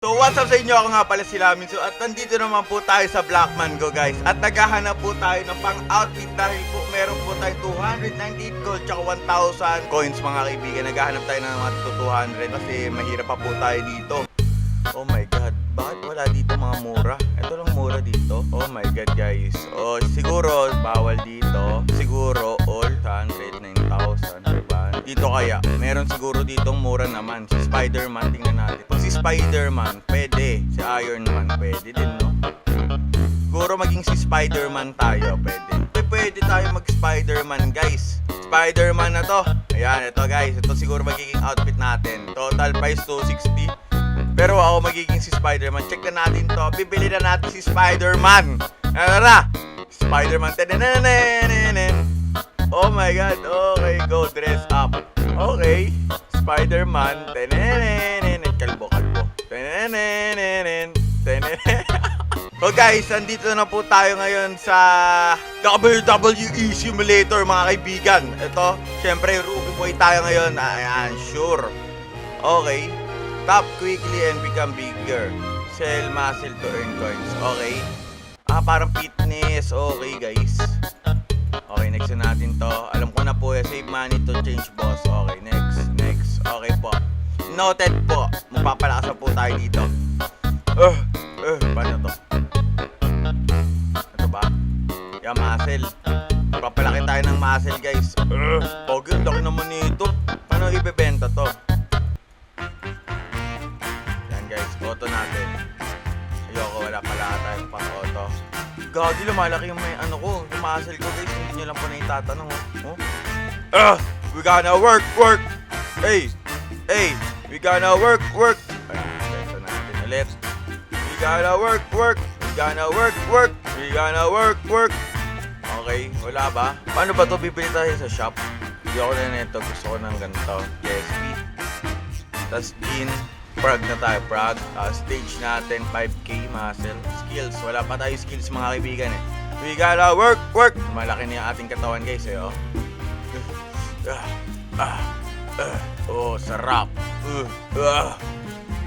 So what's up sa inyo? Ako nga pala si Laminso at nandito naman po tayo sa Blackman Go guys. At naghahanap po tayo ng pang-outfit dahil po meron po tayo 298 gold tsaka 1,000 coins mga kaibigan. Naghahanap tayo ng mga 200 kasi mahirap pa po tayo dito. Oh my god, bakit wala dito mga mura? Ito lang mura dito. Oh my god guys. Oh siguro bawal dito. Siguro all 109,000 diba? Dito kaya, meron siguro ditong mura naman. Si Spider-Man, tingnan natin. Pag si Spider-Man, pwede. Si Iron Man, pwede din, no? Siguro maging si Spider-Man tayo, pwede. Pwede tayo mag-Spider-Man, guys. Spider-Man na to. Ayan, ito guys. Ito siguro magiging outfit natin. Total price 260. Pero ako magiging si Spider-Man. Check na natin to. Bibili na natin si Spider-Man. Ano na? Spider-Man. Oh my god. Okay, go dress up. Okay. Spider-Man. Kalbo. So guys, andito na po tayo ngayon sa WWE Simulator mga kaibigan. Ito, syempre Ruby Boy tayo ngayon. Ayan, sure. Okay. Tap quickly and become bigger. Sell muscle to earn coins. Okay. Parang fitness. Okay guys. Okay, next na natin to. Alam ko na po, save money to change boss. Okay, next. Okay po. Noted po. Magpapalakas po tayo dito. Paano to? Ito ba? Yung muscle. Magpapalaki tayo ng muscle guys. Pogi, laki naman nito. Paano ibebenta to? Yan guys, auto natin. Ayoko, wala pala tayong pang auto. Gagi, lumalaki yung may ano ko, yung muscle ko guys, hindi nyo lang po na itatanong we gonna work! Hey, we gonna work! Ayan, ito natin ulit. We gonna work! Okay, wala ba? Paano ba to? Bibili tayo sa shop? Hindi ako na nito, gusto ko ng ganito. KSP. Tapos in Prag na tayo, Prag. Stage natin, 5K muscle. Skills, wala pa tayo skills mga kaibigan eh. We gotta work! Malaki na yung ating katawan guys eh, oh. Oh, sarap.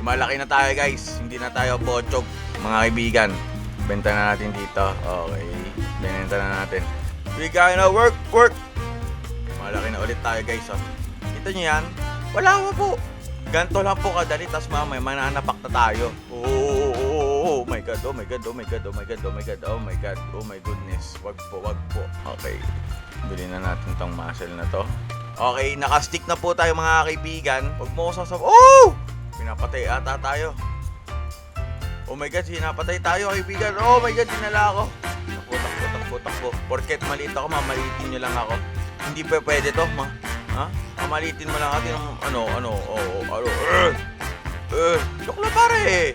Lumalaki na tayo guys. Hindi na tayo pochog mga kaibigan. Benta na natin dito. Okay, benta na natin. We gotta work! Malaki na ulit tayo guys, oh. Kita nyo yan? Wala po. Ganto lang po kadali, tas mamaya mananapak na tayo. Oh my god. Oh my goodness. Wag po. Okay. Bilhin na natin tong muscle na to. Okay, naka-stick na po tayo mga kaibigan. Wag mo ko sasabihin. Oh! Pinapatay ata tayo. Oh my god, sinapatay tayo kaibigan. Oh my god, dinala ako. Takbo. Porket maliit ako, mamalitin nyo lang ako. Hindi pa pwede to, ha? Mamalitin mo lang natin joke lang pare.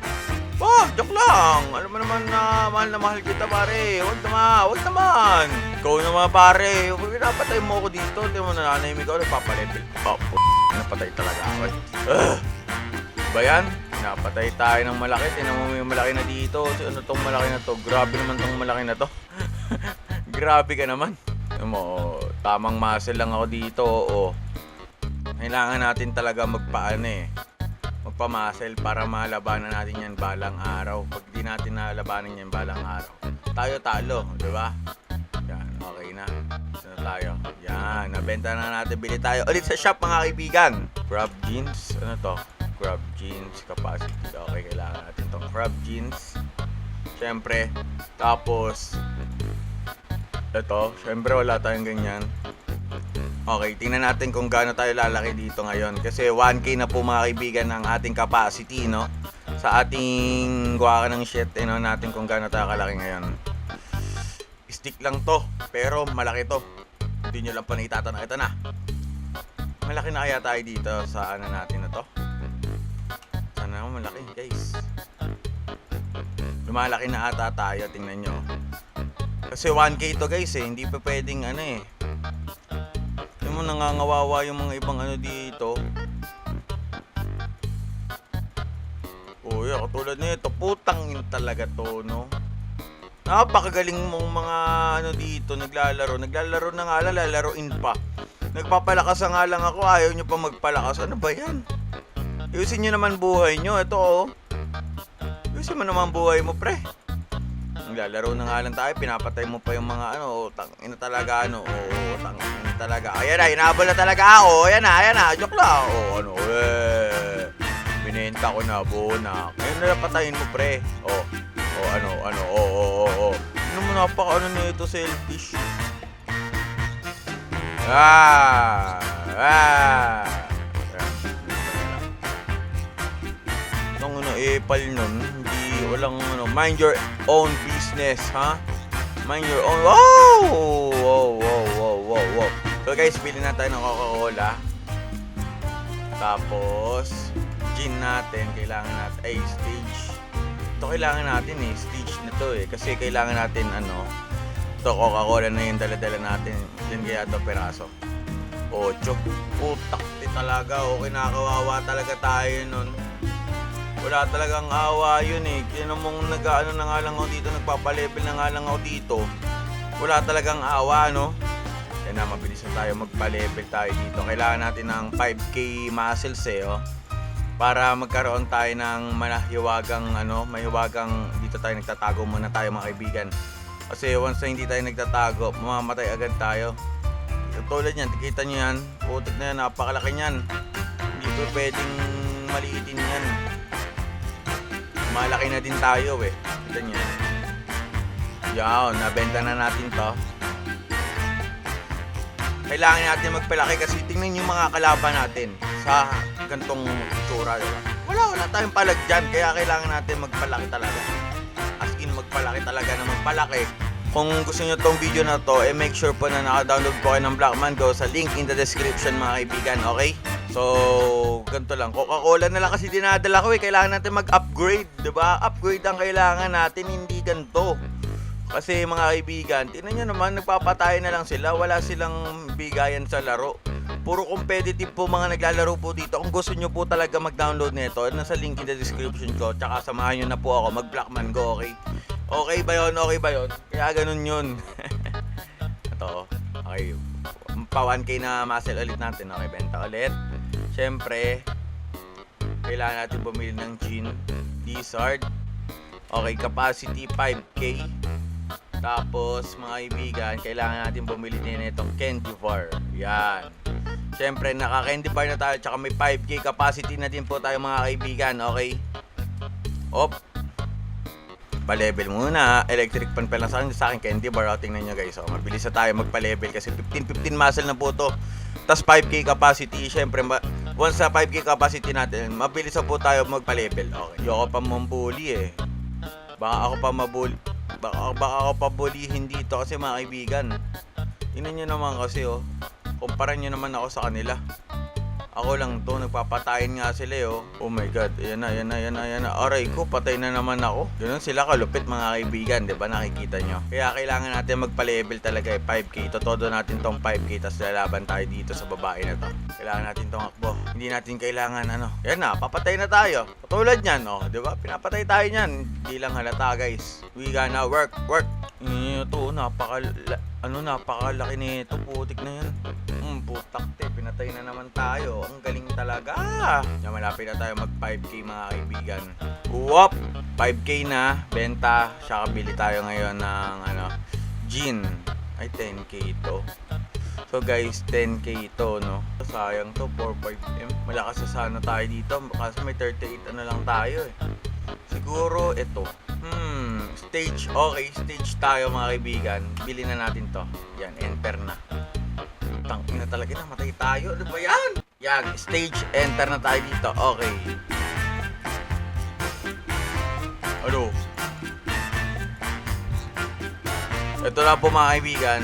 Joke lang. Alam mo naman na mahal kita pare. Huwag naman. Ikaw naman pare. Pinapatay mo ako dito. Hindi mo nananahimik ako. Nagpapalevel. Napatay talaga ako. Ba yan? Napatay tayo ng malaki. Tinan mo may malaki na dito. Ano tong malaki na to? Grabe naman tong malaki na to. Grabe ka naman. Tamang muscle lang ako dito. Oo. Kailangan natin talaga magpa-muscle para malabanan natin yan balang araw. Pag di natin nalabanan yan balang araw, tayo talo, di ba? Yan, okay na. Saan na tayo? Yan, nabenta na natin. Bili tayo ulit sa shop mga kaibigan. Crab jeans, ano to? Crab jeans capacity. Okay, kailangan natin tong crab jeans. Siyempre, tapos ito, siyempre wala tayong ganyan. Okay, tingnan natin kung gaano tayo lalaki dito ngayon. Kasi 1K na po mga kaibigan ang ating capacity, no? Sa ating gawa ng shit, natin kung gaano tayo kalaki ngayon. Stick lang to, pero malaki to. Hindi nyo lang pa naitatanong. Ito na. Malaki na kaya tayo dito sa ano natin na to? Sana ako malaki, guys. Lumalaki na ata tayo, tingnan nyo. Kasi 1K to guys eh, hindi pa pwedeng yung nangangawawa yung mga ibang dito. Katulad nito, putang yun talaga to, no? Napakagaling mong mga dito, naglalaro na nga lang, lalaroin pa. Nagpapalakas nga lang ako, ayaw nyo pa magpalakas. Ano ba yan? Ayusin nyo naman buhay nyo. Ito Ayusin mo naman buhay mo, pre. Naglalaro na nga lang tayo, pinapatay mo pa yung mga ano, tangina talaga ano, tangina talaga. Ayan na, hinabol na talaga ako. Ayan na, joke lang. Binenta ko na, bunak. Ngayon na patayin mo, pre. Ano mo napaka ano nito, selfish. Nung ano, epal nun, hindi, walang ano, mind your own business, ha? Mind your own, wow. So guys, bilhin na tayo ng Coca-Cola. Tapos, gin natin, kailangan natin, stage. Ito kailangan natin stage na to kasi kailangan natin ano, ito Coca-Cola na yung dala-dala natin, din kaya ito peraso. 8. Putak talaga, kinakawawa talaga tayo nun. Wala talagang awa yun Kaya mong nag-ano na nga lang ako dito, nagpapalevel na nga lang ako dito. Wala talagang awa, no? Kaya na, mabilis na tayo magpa-level tayo dito. Kailangan natin ng 5k muscles para magkaroon tayo ng mahiwagang dito tayo nagtatago muna tayo mga kaibigan. Kasi once na hindi tayo nagtatago, mamamatay agad tayo. Tulad yan, kita nyo yan, putik na yan, napakalaki nyan. Hindi po pwedeng maliitin yan. Malaki na din tayo kita nyo yan. Yan, nabenta na natin to. Kailangan natin magpalaki kasi tingnan yung mga kalaban natin sa gantong itsura, diba? Wala tayong palag dyan, kaya kailangan natin magpalaki talaga. As in, magpalaki talaga na magpalaki. Kung gusto nyo tong video na to, make sure po na naka-download po kayo ng Blackman Go sa link in the description mga kaibigan, okay? So, ganito lang. Coca-Cola na lang kasi dinadala ko Kailangan natin mag-upgrade, diba? Upgrade ang kailangan natin, hindi ganito. Kasi mga kaibigan, tingnan nyo naman, nagpapatay na lang sila. Wala silang bigayan sa laro. Puro competitive po mga naglalaro po dito. Kung gusto nyo po talaga mag-download nito, nasa link in the description ko. Tsaka samahan nyo na po ako mag-Blackman Go, okay? Okay ba yun? Kaya ganun yun. Ito, okay. Pa 1k na muscle ulit natin. Okay, benta ulit. Siyempre, kailangan natin bumili ng gin, Blizzard. Okay, capacity 5k. Tapos mga kaibigan, kailangan natin bumili din itong candy bar. Yan. Siyempre, naka-candy bar na tayo. Tsaka may 5k capacity na din po tayo mga kaibigan. Okay? Pa-level muna. Electric pan pa lang sa akin. Candy bar. Tingnan nyo guys. Mabilis na tayo magpa-level kasi 15 muscle na po to. Tapos 5k capacity. Siyempre, once sa 5k capacity natin, mabilis na po tayo magpa-level. Okay. Yoko pa mambuli Baka ako pa bulihin dito kasi mga kaibigan. Tingnan nyo naman kasi kumpara nyo naman ako sa kanila. Ako lang to, nagpapatayin nga sila Oh my god, ayan na. Aray ko, patay na naman ako. Ganun sila kalupit mga kaibigan, diba? Nakikita nyo. Kaya kailangan natin magpa-level talaga 5k. Totodo natin tong 5k, tas lalaban tayo dito sa babae na to. Kailangan natin tong akbo. Hindi natin kailangan Yan na, papatay na tayo. Katulad nyan, diba? Pinapatay tayo nyan. Hindi lang halata guys. We gonna work. Ito, napakalaki nito. Putik na yan. Putak pinatay na naman tayo. Ang galing talaga. Malapit na tayo mag 5k mga kaibigan. 5k na. Benta. Siya kabili tayo ngayon ng gin. Ay 10k ito. So guys, 10k ito Sayang to, 45M. Malakas sa sana tayo dito. Kasi may 38 lang tayo Siguro ito. Stage. Okay, stage tayo mga kaibigan. Bili na natin to. Yan, enter na. Tangina talaga, namatay tayo. Ano ba yan? Yan, stage, enter na tayo dito. Okay. Ano? Ito na po mga kaibigan.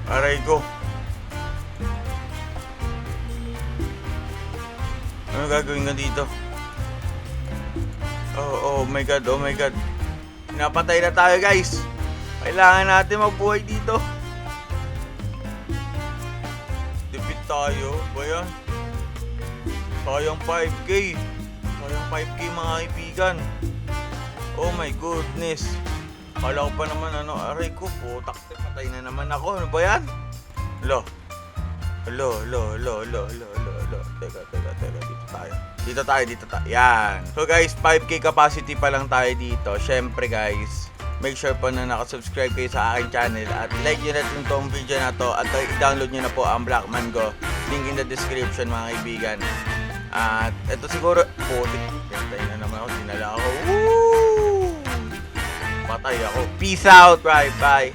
Aray ko. Ano gagawin ka dito? Oh my god. Napatay na tayo guys. Kailangan natin magbuhay dito. Tipid tayo. Ba yan? Sayang 5K. Sayang 5K mga kaibigan. Oh my goodness. Kala ko pa naman aray ko, putak, patay na naman ako. Ano ba yan? Lo. Teka, dito tayo. Yan. So guys, 5K capacity pa lang tayo dito. Syempre guys, make sure po na nakasubscribe kayo sa aking channel at like nyo na itong video na to at i-download nyo na po ang Blackman Go. Link in the description mga kaibigan. At ito siguro, putik, patay na naman ako, dinala ako. Woo! Patay ako. Peace out, bye.